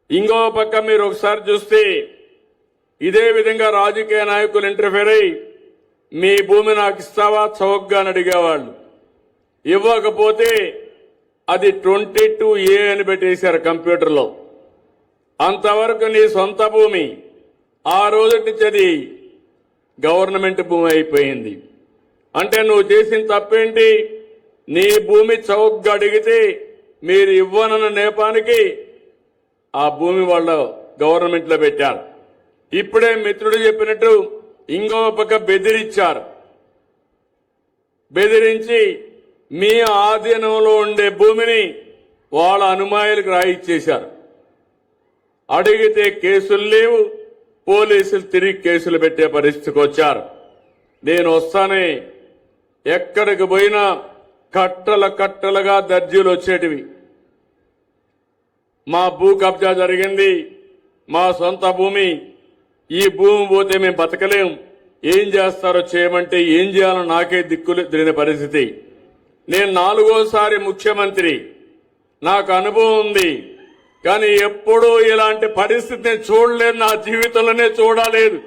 ఇంకో పక్క మీరు ఒకసారి చూస్తే ఇదే విధంగా రాజకీయ నాయకులు ఇంటర్ఫేర్ అయ్యి మీ భూమి నాకు ఇస్తావా చౌకగా అని అడిగేవాళ్ళు. ఇవ్వకపోతే అది 22A అని పెట్టేశారు కంప్యూటర్లో. అంతవరకు నీ సొంత భూమి ఆ రోజు నుంచి అది గవర్నమెంట్ భూమి అయిపోయింది. అంటే నువ్వు చేసిన తప్పేంటి? నీ భూమి చౌకగా అడిగితే మీరు ఇవ్వనన్న నేపానికి ఆ భూమి వాళ్ళ గవర్నమెంట్లో పెట్టారు. ఇప్పుడే మిత్రుడు చెప్పినట్టు ఇంకో పక్క బెదిరించారు. బెదిరించి మీ ఆధీనంలో ఉండే భూమిని వాళ్ళ అనుమాయులకు రాయిచ్చేశారు. అడిగితే కేసులు లేవు, పోలీసులు తిరిగి కేసులు పెట్టే పరిస్థితికి వచ్చారు. నేను వస్తానే ఎక్కడికి పోయినా కట్టలుగా దర్జీలు వచ్చేటివి. మా భూ కబ్జా జరిగింది, మా సొంత భూమి, ఈ భూమి పోతే మేము బతకలేం, ఏం చేస్తారో చేయమంటే ఏం చేయాలో నాకే దిక్కులు తెలియని పరిస్థితి. నేను 4వ ముఖ్యమంత్రి, నాకు అనుభవం ఉంది. కానీ ఎప్పుడూ ఇలాంటి పరిస్థితిని చూడలేదు, నా జీవితంలోనే చూడలేదు.